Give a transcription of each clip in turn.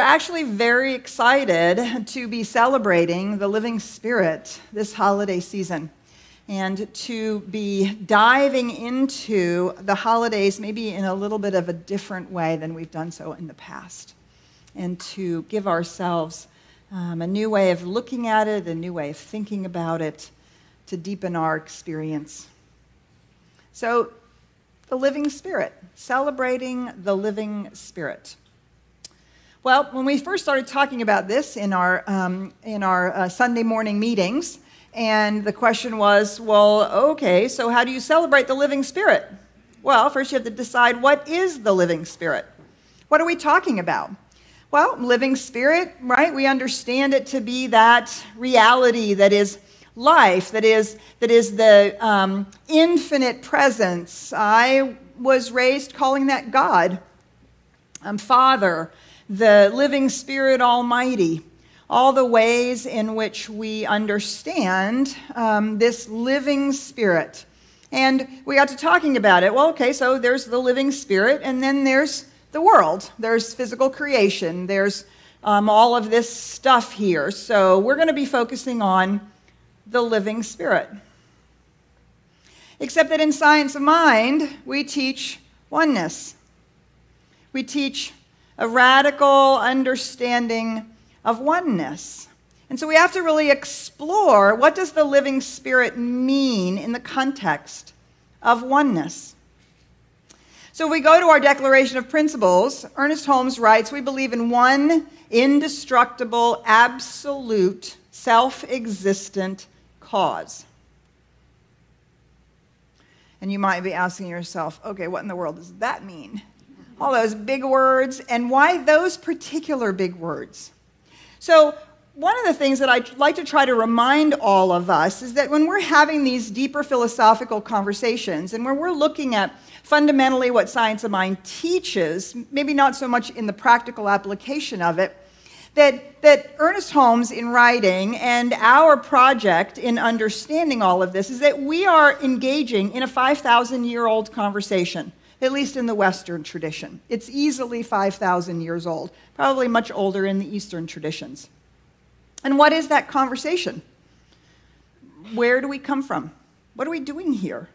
actually very excited to be celebrating the Living Spirit this holiday season and to be diving into the holidays maybe in a little bit of a different way than we've done so in the past, and to give ourselves a new way of looking at it, a new way of thinking about it, to deepen our experience. So, the Living Spirit, celebrating the Living Spirit. Well, when we first started talking about this in our Sunday morning meetings, and the question was, well, okay, so how do you celebrate the Living Spirit? Well, first you have to decide, what is the Living Spirit? What are we talking about? Well, living spirit, right? We understand it to be that reality that is life, that is the infinite presence. I was raised calling that God, Father, the living Spirit Almighty. All the ways in which we understand this living Spirit. And we got to talking about it. Well, okay, so there's the living Spirit, and then there's the world. There's physical creation. There's all of this stuff here. So we're going to be focusing on the living Spirit. Except that in Science of Mind, we teach oneness. We teach a radical understanding of oneness. And so we have to really explore, what does the living Spirit mean in the context of oneness? So if we go to our Declaration of Principles, Ernest Holmes writes, we believe in one indestructible, absolute, self-existent cause. And you might be asking yourself, okay, what in the world does that mean? All those big words, and why those particular big words? So one of the things that I'd like to try to remind all of us is that when we're having these deeper philosophical conversations, and when we're looking at fundamentally what Science of Mind teaches, maybe not so much in the practical application of it, that Ernest Holmes in writing and our project in understanding all of this is that we are engaging in a 5,000-year-old conversation, at least in the Western tradition. It's easily 5,000 years old, probably much older in the Eastern traditions. And what is that conversation? Where do we come from? What are we doing here?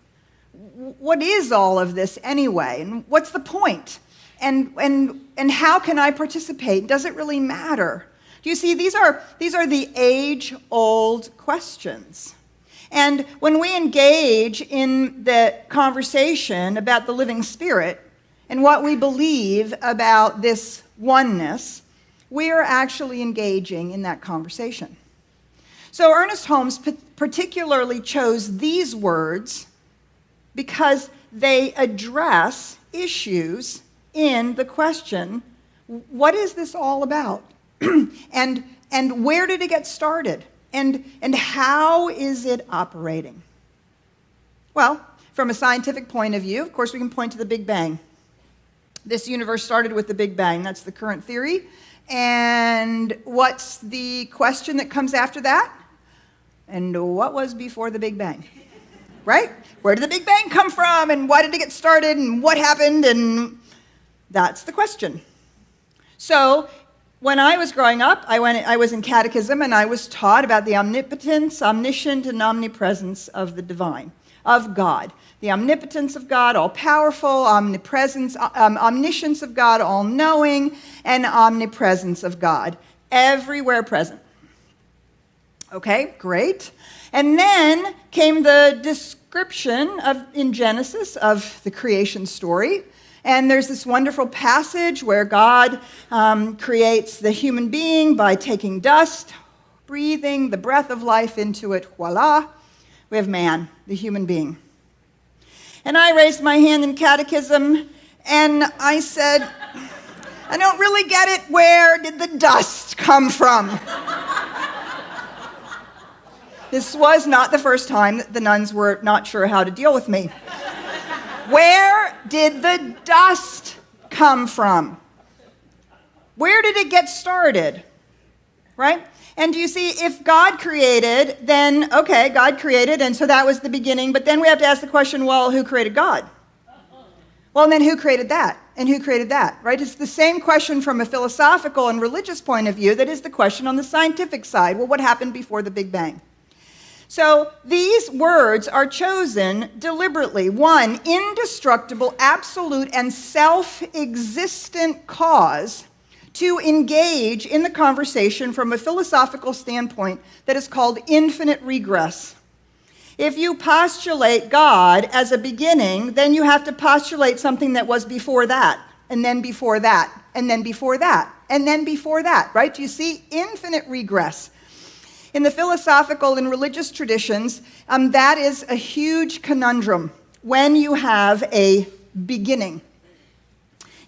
What is all of this anyway? And what's the point? And how can I participate? Does it really matter? Do you see, these are the age-old questions. And when we engage in the conversation about the living Spirit and what we believe about this oneness, we are actually engaging in that conversation. So Ernest Holmes particularly chose these words because they address issues in the question, what is this all about? and where did it get started? And how is it operating? Well, from a scientific point of view, of course, we can point to the Big Bang. This universe started with the Big Bang. That's the current theory. And what's the question that comes after that? And what was before the Big Bang? Right? Where did the Big Bang come from? And why did it get started? And what happened? And that's the question. So when I was growing up, I was in catechism, and I was taught about the omnipotence, omniscient, and omnipresence of the divine, of God. The omnipotence of God, all-powerful, omnipresence, omniscience of God, all-knowing, and omnipresence of God, everywhere present. Okay, great. And then came the description in Genesis of the creation story. And there's this wonderful passage where God creates the human being by taking dust, breathing the breath of life into it. Voila, we have man, the human being. And I raised my hand in catechism, and I said, I don't really get it. Where did the dust come from? This was not the first time that the nuns were not sure how to deal with me. Where did the dust come from? Where did it get started? Right? And you see, if God created, then, okay, God created, and so that was the beginning. But then we have to ask the question, well, who created God? Well, and then who created that? And who created that, right? It's the same question from a philosophical and religious point of view that is the question on the scientific side. Well, what happened before the Big Bang? So these words are chosen deliberately. One, indestructible, absolute, and self-existent cause to engage in the conversation from a philosophical standpoint that is called infinite regress. If you postulate God as a beginning, then you have to postulate something that was before that, and then before that, and then before that, and then before that, right? Do you see? Infinite regress. In the philosophical and religious traditions, that is a huge conundrum when you have a beginning.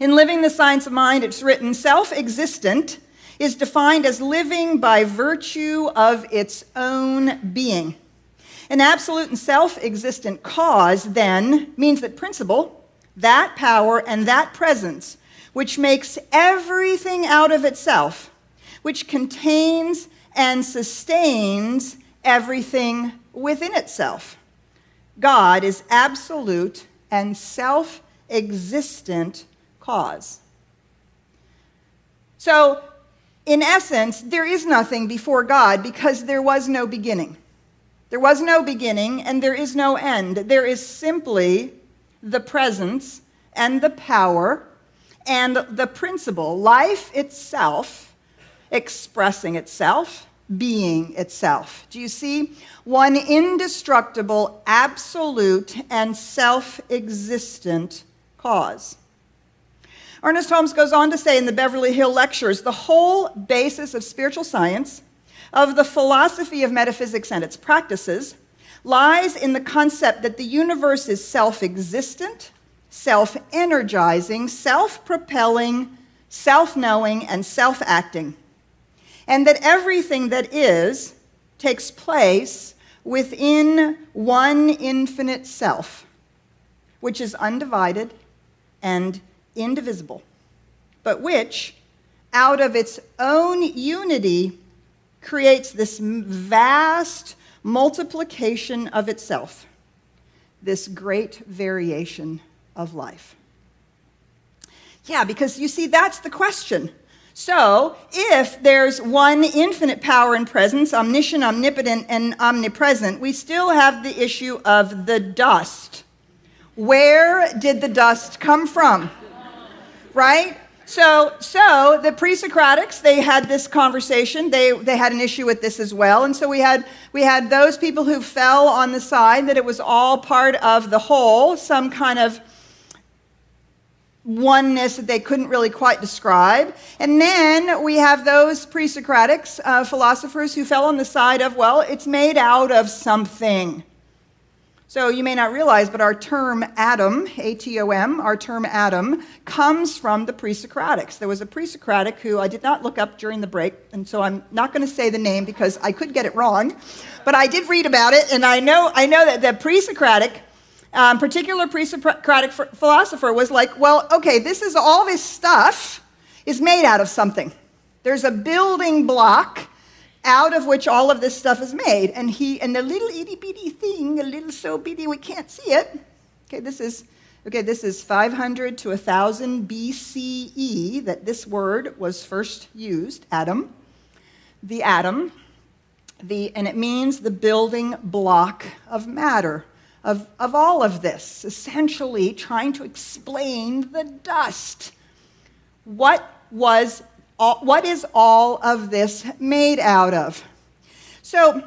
In Living the Science of Mind, it's written, self-existent is defined as living by virtue of its own being. An absolute and self-existent cause, then, means that principle, that power, and that presence, which makes everything out of itself, which contains and sustains everything within itself. God is absolute and self-existent cause. So, in essence, there is nothing before God because there was no beginning. There was no beginning and there is no end. There is simply the presence and the power and the principle, life itself, expressing itself, being itself. Do you see? One indestructible, absolute, and self-existent cause. Ernest Holmes goes on to say in the Beverly Hill Lectures, the whole basis of spiritual science, of the philosophy of metaphysics and its practices, lies in the concept that the universe is self-existent, self-energizing, self-propelling, self-knowing, and self-acting, and that everything that is takes place within one infinite self, which is undivided and indivisible, but which, out of its own unity, creates this vast multiplication of itself, this great variation of life. Yeah, because you see, that's the question. So, if there's one infinite power and presence, omniscient, omnipotent, and omnipresent, we still have the issue of the dust. Where did the dust come from? Right? So the pre-Socratics, they had this conversation. They had an issue with this as well. And so we had those people who fell on the side that it was all part of the whole, some kind of oneness that they couldn't really quite describe. And then we have those pre-Socratics philosophers who fell on the side of, well, it's made out of something. So you may not realize, but our term atom, A-T-O-M, our term atom, comes from the pre-Socratics. There was a pre-Socratic who I did not look up during the break, and so I'm not going to say the name because I could get it wrong, but I did read about it, and I know that the pre-Socratic, particular pre-Socratic philosopher was like, well, okay, all this stuff is made out of something. There's a building block out of which all of this stuff is made. And the little itty-bitty thing, a little so bitty we can't see it. This is 500 to 1000 BCE that this word was first used, atom. The atom, and it means the building block of matter, of all of this, essentially trying to explain the dust. What is all of this made out of? So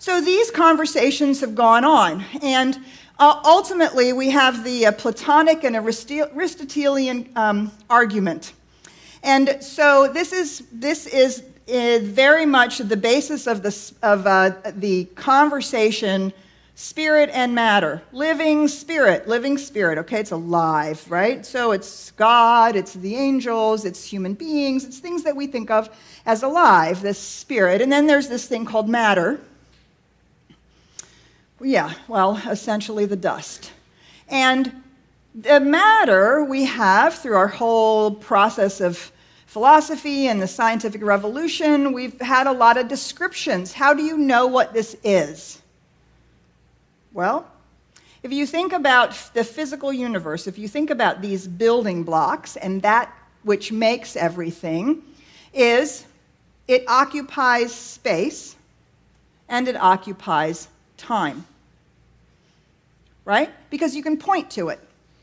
these conversations have gone on, and ultimately we have the Platonic and Aristotelian argument. And so this is very much the basis of the conversation. Spirit and matter, living spirit, okay, it's alive, right? So it's God, it's the angels, it's human beings, it's things that we think of as alive, this spirit. And then there's this thing called matter. Yeah, well, essentially the dust. And the matter we have through our whole process of philosophy and the scientific revolution, we've had a lot of descriptions. How do you know what this is? Well, if you think about the physical universe, if you think about these building blocks and that which makes everything, it occupies space and it occupies time. Right? Because you can point to it.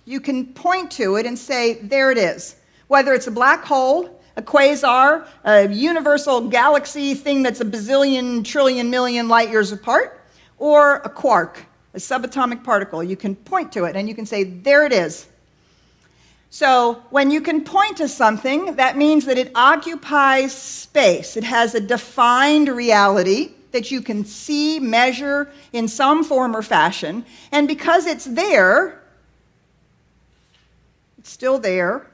You can point to it and say, there it is. Whether it's a black hole, a quasar, a universal galaxy thing that's a bazillion, trillion, million light years apart, or a quark, a subatomic particle. You can point to it and you can say, there it is. So when you can point to something, that means that it occupies space. It has a defined reality that you can see, measure in some form or fashion. And because it's there, it's still there.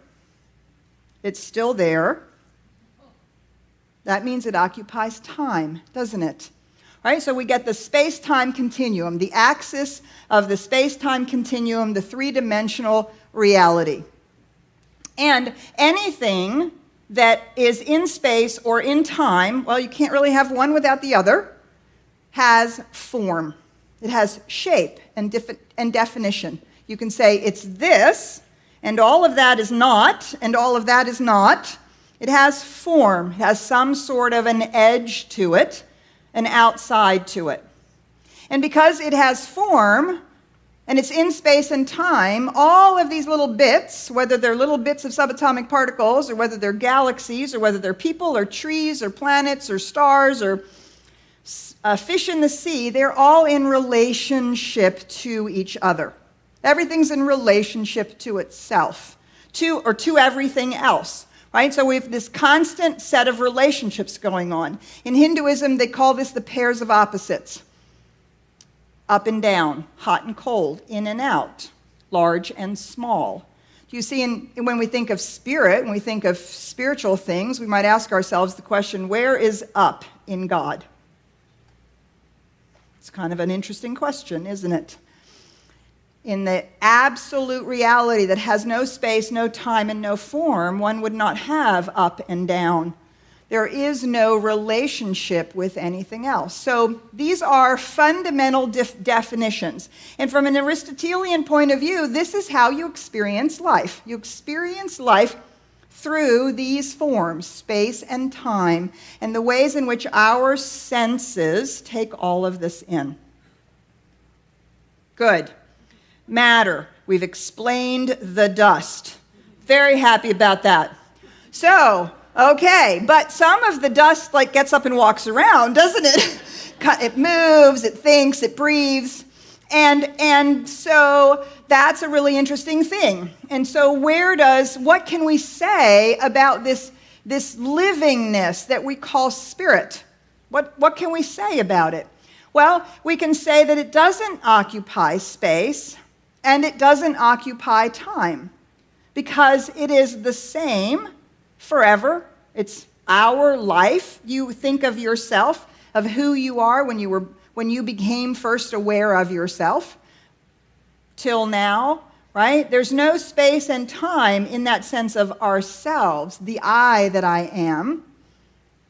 It's still there. That means it occupies time, doesn't it? Right? So we get the space-time continuum, the axis of the space-time continuum, the three-dimensional reality. And anything that is in space or in time, well, you can't really have one without the other, has form. It has shape and definition. You can say it's this, and all of that is not, and all of that is not. It has form. It has some sort of an edge to it, an outside to it. And because it has form, and it's in space and time, all of these little bits, whether they're little bits of subatomic particles, or whether they're galaxies, or whether they're people, or trees, or planets, or stars, or fish in the sea, they're all in relationship to each other. Everything's in relationship to itself, to everything else. Right? So we have this constant set of relationships going on. In Hinduism, they call this the pairs of opposites. Up and down, hot and cold, in and out, large and small. Do you see, when we think of spirit, when we think of spiritual things, we might ask ourselves the question, where is up in God? It's kind of an interesting question, isn't it? In the absolute reality that has no space, no time, and no form, one would not have up and down. There is no relationship with anything else. So these are fundamental definitions. And from an Aristotelian point of view, this is how you experience life. You experience life through these forms, space and time, and the ways in which our senses take all of this in. Good. Matter. We've explained the dust. Very happy about that. So, okay, but some of the dust gets up and walks around, doesn't it? It moves, it thinks, it breathes. And so that's a really interesting thing. And so what can we say about this livingness that we call spirit? What can we say about it? Well, we can say that it doesn't occupy space and it doesn't occupy time because it is the same forever. It's our life. You think of yourself, of who you are when you became first aware of yourself till now, right? There's no space and time in that sense of ourselves, the I that I am.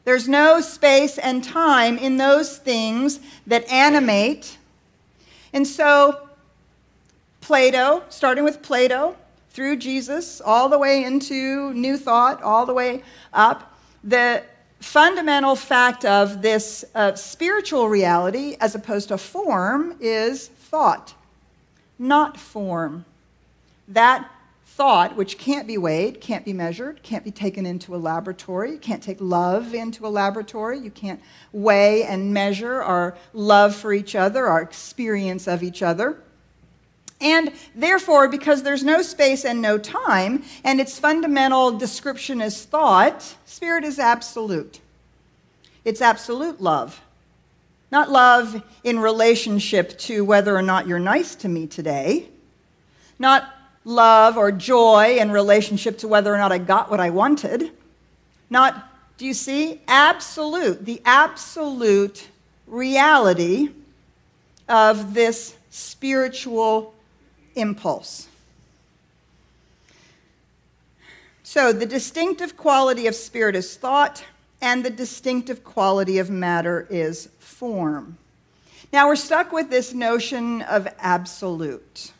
There's no space and time in those things that animate. And so Plato, starting with Plato, through Jesus, all the way into New Thought, all the way up, the fundamental fact of this spiritual reality, as opposed to form, is thought, not form. That thought, which can't be weighed, can't be measured, can't be taken into a laboratory. You can't take love into a laboratory. You can't weigh and measure our love for each other, our experience of each other. And therefore, because there's no space and no time, and its fundamental description is thought, spirit is absolute. It's absolute love. Not love in relationship to whether or not you're nice to me today. Not love or joy in relationship to whether or not I got what I wanted. Not, do you see? Absolute, the absolute reality of this spiritual impulse. So the distinctive quality of spirit is thought, and the distinctive quality of matter is form. Now we're stuck with this notion of absolute.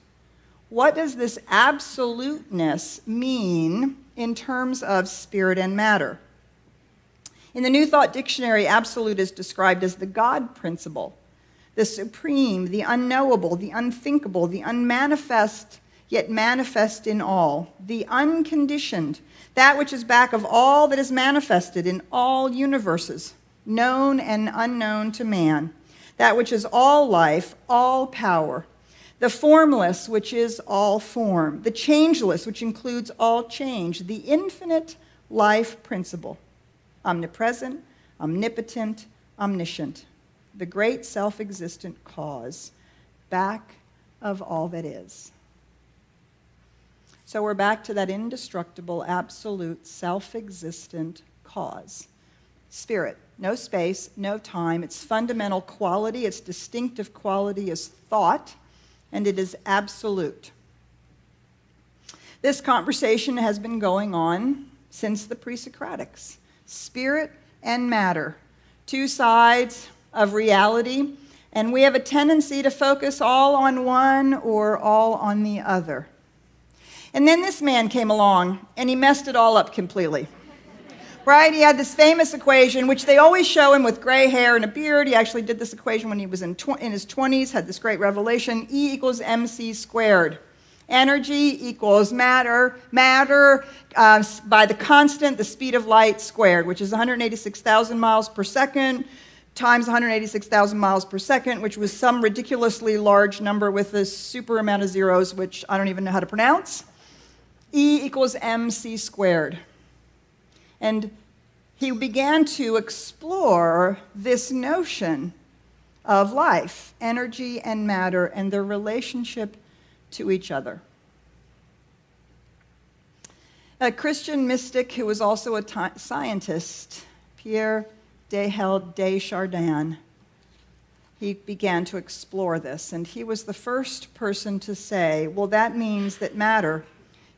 What does this absoluteness mean in terms of spirit and matter? In the New Thought Dictionary, absolute is described as the God principle, the supreme, the unknowable, the unthinkable, the unmanifest, yet manifest in all, the unconditioned, that which is back of all that is manifested in all universes, known and unknown to man, that which is all life, all power, the formless, which is all form, the changeless, which includes all change, the infinite life principle, omnipresent, omnipotent, omniscient, the great self-existent cause, back of all that is. So we're back to that indestructible, absolute, self-existent cause. Spirit, no space, no time. Its fundamental quality, its distinctive quality is thought, and it is absolute. This conversation has been going on since the pre-Socratics. Spirit and matter, two sides of reality, and we have a tendency to focus all on one or all on the other. And then this man came along, and he messed it all up completely. Right? He had this famous equation, which they always show him with gray hair and a beard. He actually did this equation when he was in his 20s, had this great revelation. E equals mc squared. Energy equals matter by the constant, the speed of light squared, which is 186,000 miles per second times 186,000 miles per second, which was some ridiculously large number with a super amount of zeros, which I don't even know how to pronounce. E equals mc squared. And he began to explore this notion of life, energy and matter, and their relationship to each other. A Christian mystic who was also a scientist, Pierre Desjardins, he began to explore this, and he was the first person to say, well, that means that matter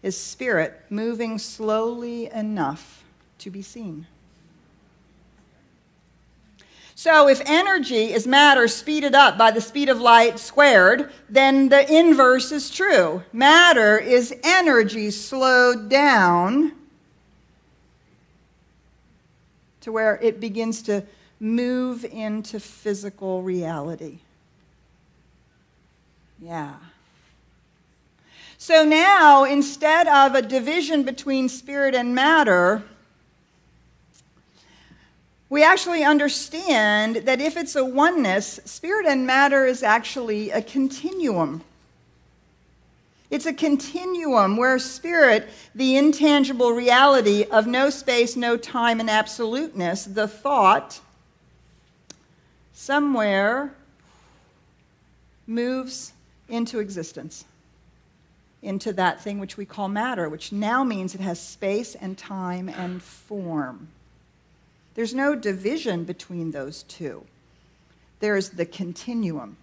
is spirit moving slowly enough to be seen. So if energy is matter speeded up by the speed of light squared, then the inverse is true. Matter is energy slowed down to where it begins to move into physical reality. Yeah. So now, instead of a division between spirit and matter, we actually understand that if it's a oneness, spirit and matter is actually a continuum. It's a continuum where spirit, the intangible reality of no space, no time, and absoluteness, the thought, somewhere moves into existence, into that thing which we call matter, which now means it has space and time and form. There's no division between those two. There's the continuum.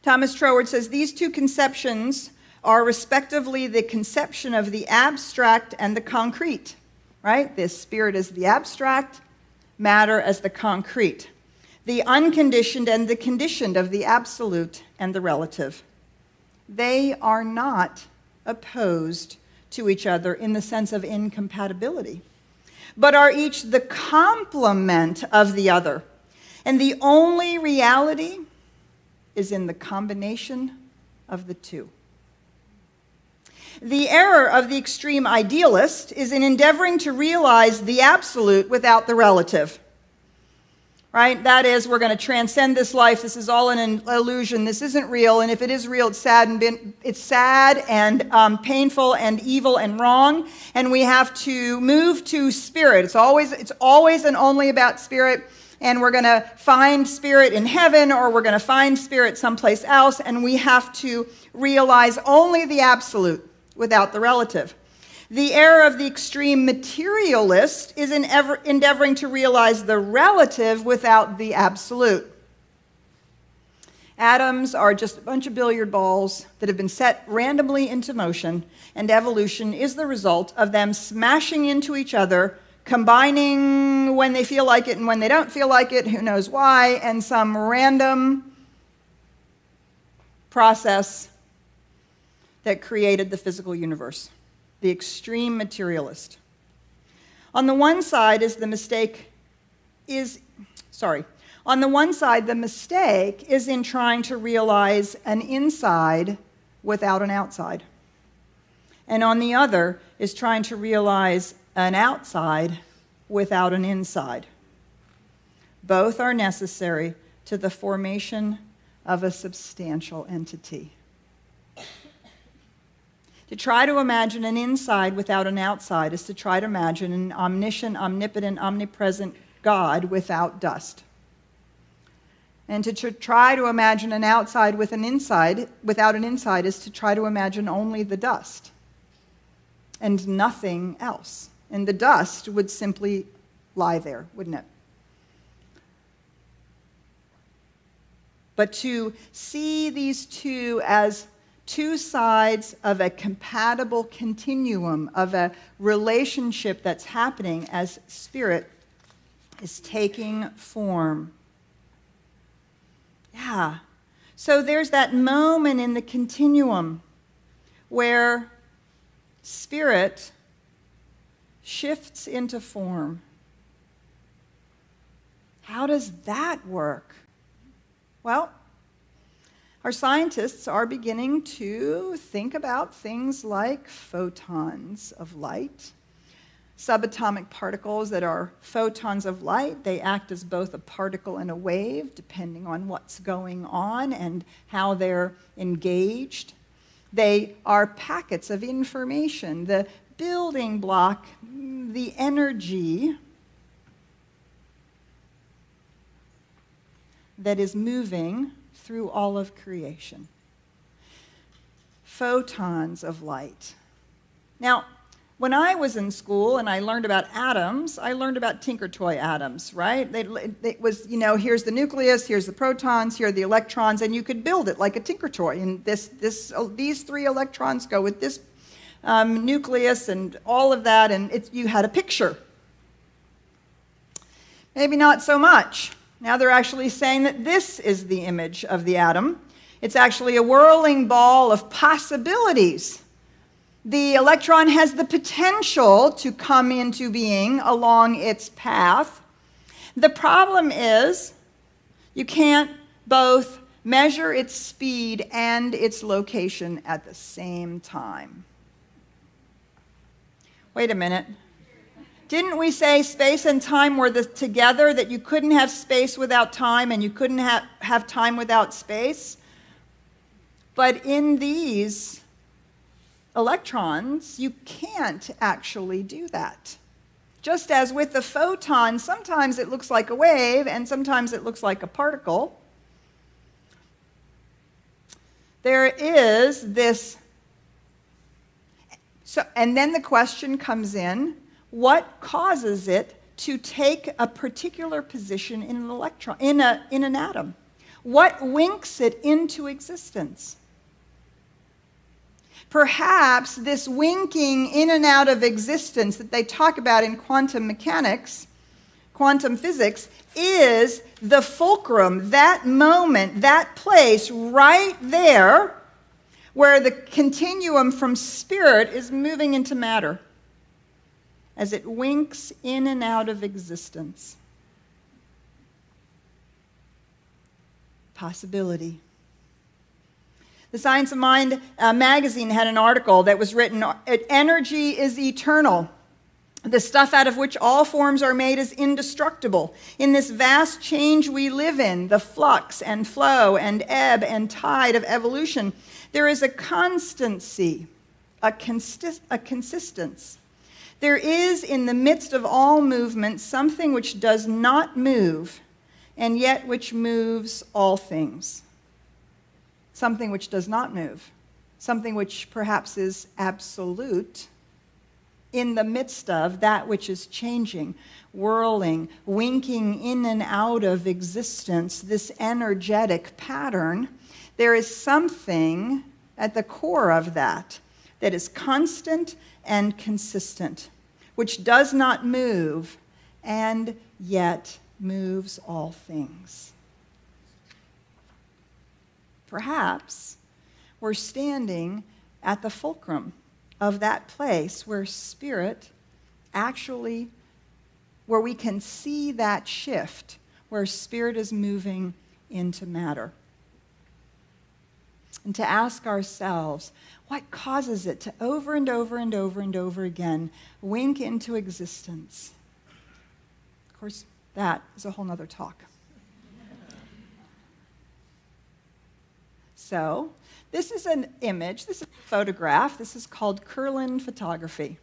Thomas Troward says these two conceptions are respectively the conception of the abstract and the concrete, right? This spirit as the abstract, matter as the concrete. The unconditioned and the conditioned of the absolute and the relative. They are not opposed to each other in the sense of incompatibility, but are each the complement of the other. And the only reality is in the combination of the two. The error of the extreme idealist is in endeavoring to realize the absolute without the relative. Right? That is, we're going to transcend this life. This is all an illusion. This isn't real. And if it is real, it's sad and painful and evil and wrong. And we have to move to spirit. It's always and only about spirit. And we're going to find spirit in heaven, or we're going to find spirit someplace else. And we have to realize only the absolute without the relative. The error of the extreme materialist is in endeavoring to realize the relative without the absolute. Atoms are just a bunch of billiard balls that have been set randomly into motion, and evolution is the result of them smashing into each other combining when they feel like it and when they don't feel like it, who knows why, and some random process that created the physical universe, the extreme materialist. On the one side the mistake is in trying to realize an inside without an outside. And on the other is trying to realize an outside without an inside. Both are necessary to the formation of a substantial entity. To try to imagine an inside without an outside is to try to imagine an omniscient, omnipotent, omnipresent God without dust. And to try to imagine an outside with an inside, without an inside, is to try to imagine only the dust and nothing else. And the dust would simply lie there, wouldn't it? But to see these two as two sides of a compatible continuum, of a relationship that's happening as spirit is taking form. Yeah. So there's that moment in the continuum where spirit shifts into form. How does that work? Well, our scientists are beginning to think about things like photons of light, subatomic particles that are photons of light. They act as both a particle and a wave, depending on what's going on and how they're engaged. They are packets of information, the building block, the energy that is moving through all of creation. Photons of light. Now, when I was in school and I learned about atoms, I learned about Tinker Toy atoms, right? It was, here's the nucleus, here's the protons, here are the electrons, and you could build it like a Tinker Toy. And these three electrons go with this nucleus and all of that, and you had a picture. Maybe not so much. Now they're actually saying that this is the image of the atom. It's actually a whirling ball of possibilities. The electron has the potential to come into being along its path. The problem is you can't both measure its speed and its location at the same time. Wait a minute. Didn't we say space and time were together, that you couldn't have space without time and you couldn't have time without space? But in these electrons, you can't actually do that. Just as with the photon, sometimes it looks like a wave and sometimes it looks like a particle. There is this. And then the question comes in, what causes it to take a particular position in an electron, in an atom? What winks it into existence? Perhaps this winking in and out of existence that they talk about in quantum mechanics, quantum physics, is the fulcrum, that moment, that place right there where the continuum from spirit is moving into matter as it winks in and out of existence. Possibility. The Science of Mind magazine had an article that was written, "Energy is eternal. The stuff out of which all forms are made is indestructible. In this vast change we live in, the flux and flow and ebb and tide of evolution, there is a constancy, a consistence. There is in the midst of all movement something which does not move, and yet which moves all things." Something which does not move. Something which perhaps is absolute in the midst of that which is changing, whirling, winking in and out of existence, this energetic pattern. There is something at the core of that is constant and consistent. which does not move, and yet moves all things. Perhaps we're standing at the fulcrum of that place where spirit actually, where we can see that shift, where spirit is moving into matter. And to ask ourselves, what causes it to over and over and over and over again wink into existence? Of course, that is a whole nother talk. So, this is an image, this is a photograph. This is called Kirlian photography.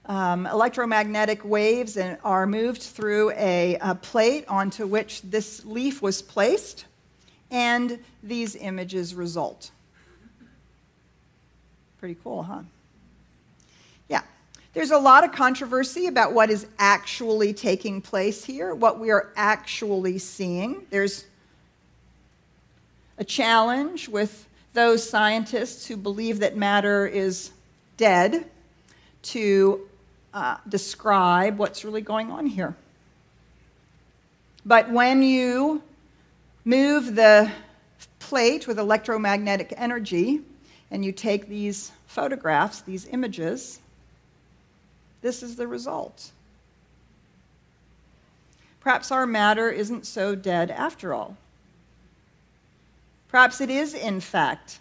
Electromagnetic waves are moved through a plate onto which this leaf was placed, and these images result. Pretty cool, huh? Yeah. There's a lot of controversy about what is actually taking place here, what we are actually seeing. There's a challenge with those scientists who believe that matter is dead to describe what's really going on here. But when you move the plate with electromagnetic energy and you take these photographs, these images, this is the result. Perhaps our matter isn't so dead after all. Perhaps it is, in fact,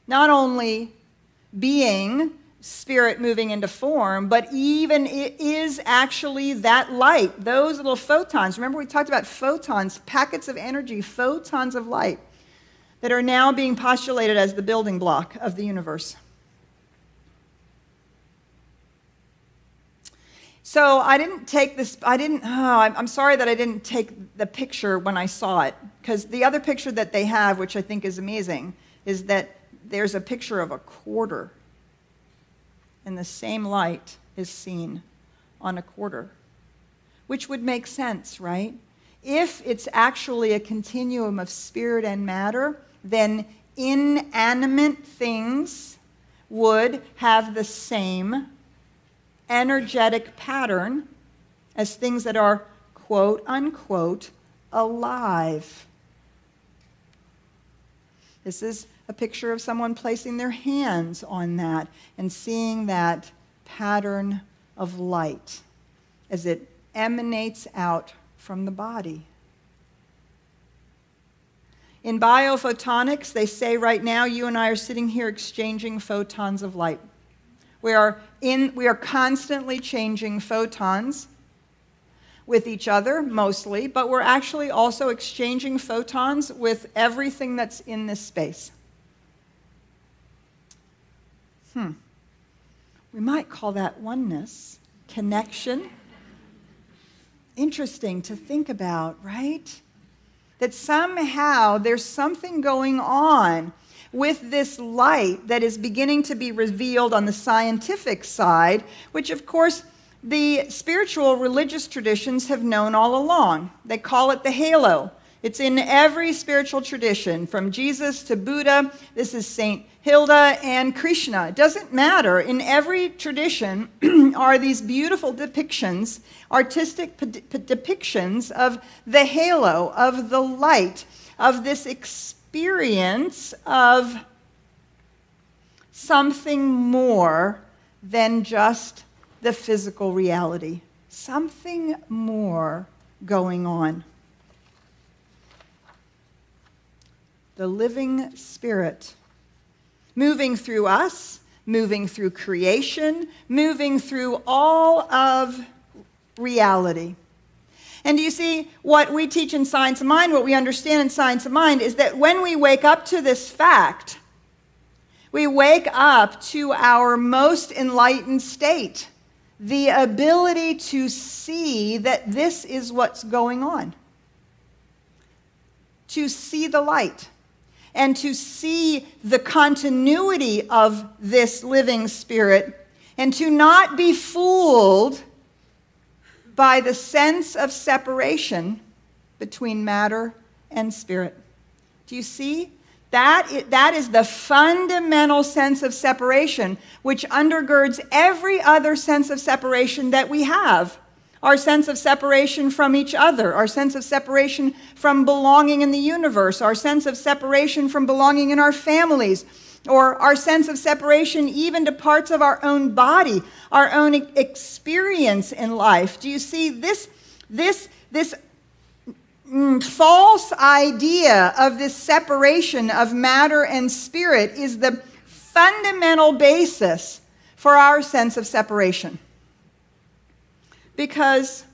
not only being spirit moving into form, but even it is actually that light, those little photons. Remember we talked about photons, packets of energy, photons of light that are now being postulated as the building block of the universe. So I'm sorry that I didn't take the picture when I saw it, because the other picture that they have, which I think is amazing, is that there's a picture of a quarter, and the same light is seen on a quarter, which would make sense, right? If it's actually a continuum of spirit and matter, then inanimate things would have the same energetic pattern as things that are quote unquote alive. This is a picture of someone placing their hands on that and seeing that pattern of light as it emanates out from the body. In biophotonics, they say right now, you and I are sitting here exchanging photons of light. We are constantly changing photons with each other, mostly, but we're actually also exchanging photons with everything that's in this space. We might call that oneness, connection. Interesting to think about, right? That somehow there's something going on with this light that is beginning to be revealed on the scientific side, which of course the spiritual religious traditions have known all along. They call it the halo. It's in every spiritual tradition, from Jesus to Buddha. This is Saint Hilda and Krishna. It doesn't matter. In every tradition are these beautiful depictions, artistic depictions of the halo, of the light, of this experience of something more than just the physical reality. Something more going on. The living spirit moving through us, moving through creation, moving through all of reality. And you see, what we teach in Science of Mind, what we understand in Science of Mind, is that when we wake up to this fact, we wake up to our most enlightened state, the ability to see that this is what's going on, to see the light, and to see the continuity of this living spirit, and to not be fooled by the sense of separation between matter and spirit. Do you see That is the fundamental sense of separation, which undergirds every other sense of separation that we have. Our sense of separation from each other, our sense of separation from belonging in the universe, our sense of separation from belonging in our families, or our sense of separation even to parts of our own body, our own experience in life. Do you see this false idea of this separation of matter and spirit is the fundamental basis for our sense of separation? Because,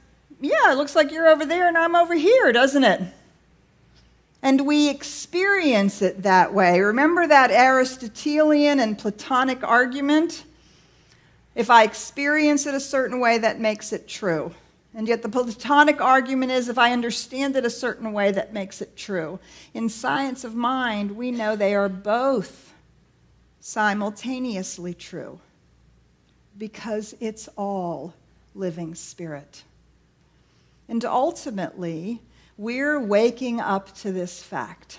yeah, it looks like you're over there and I'm over here, doesn't it? And we experience it that way. Remember that Aristotelian and Platonic argument? If I experience it a certain way, that makes it true. And yet the Platonic argument is if I understand it a certain way, that makes it true. In science of mind, we know they are both simultaneously true because it's all living spirit. And ultimately, we're waking up to this fact.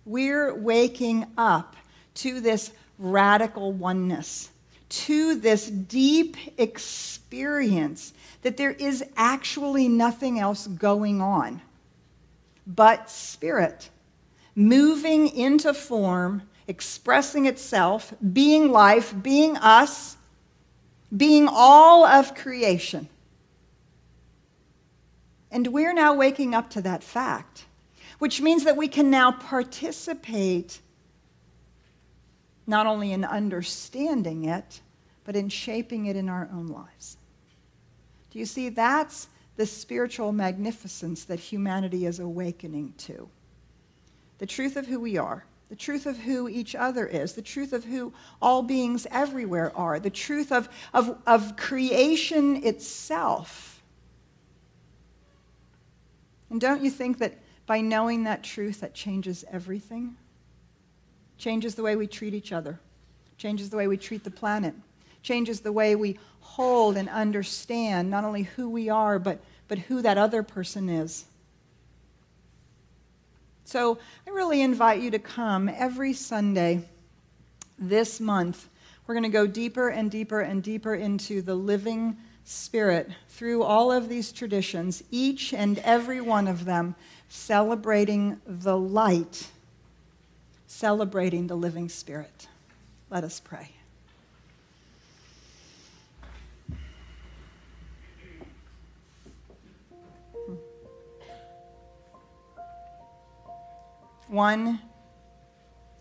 We're waking up to this radical oneness, to this deep experience that there is actually nothing else going on but spirit, moving into form, expressing itself, being life, being us, being all of creation. And we're now waking up to that fact, which means that we can now participate not only in understanding it, but in shaping it in our own lives. Do you see? That's the spiritual magnificence that humanity is awakening to. The truth of who we are, the truth of who each other is, the truth of who all beings everywhere are, the truth of creation itself. And don't you think that by knowing that truth, that changes everything? Changes the way we treat each other, changes the way we treat the planet, changes the way we hold and understand not only who we are, but who that other person is. So I really invite you to come every Sunday this month. We're going to go deeper and deeper and deeper into the living spirit through all of these traditions, each and every one of them celebrating the light, celebrating the living spirit. Let us pray. One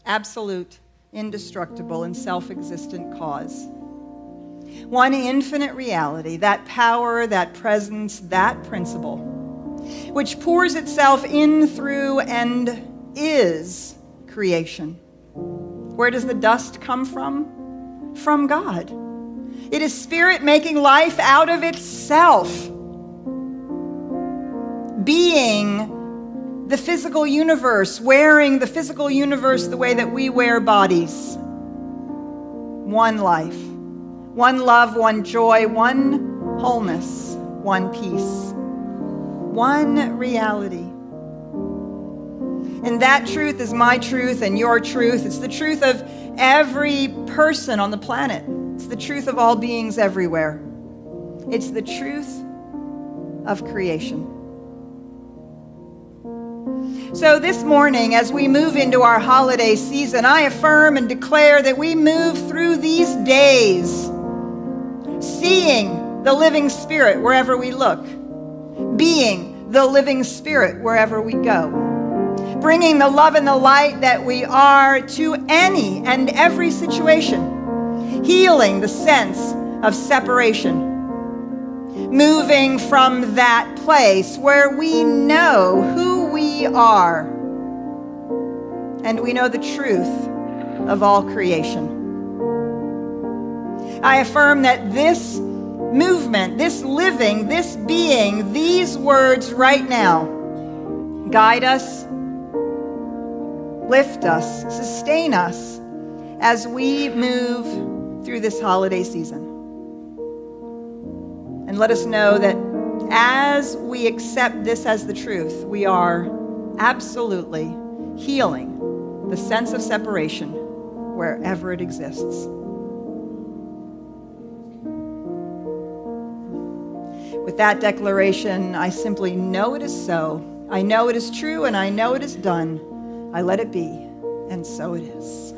absolute, indestructible, and self-existent cause. One infinite reality, that power, that presence, that principle, which pours itself in, through, and is creation. Where does the dust come from? From God. It is spirit making life out of itself, being the physical universe, wearing the physical universe the way that we wear bodies. One life, one love, one joy, one wholeness, one peace, one reality. And that truth is my truth and your truth. It's the truth of every person on the planet. It's the truth of all beings everywhere. It's the truth of creation. So this morning, as we move into our holiday season, I affirm and declare that we move through these days seeing the living spirit wherever we look, being the living spirit wherever we go, bringing the love and the light that we are to any and every situation, healing the sense of separation, moving from that place where we know who we are and we know the truth of all creation. I affirm that this movement, this living, this being, these words right now guide us, lift us, sustain us as we move through this holiday season. And let us know that as we accept this as the truth, we are absolutely healing the sense of separation wherever it exists. With that declaration, I simply know it is so. I know it is true, and I know it is done. I let it be, and so it is.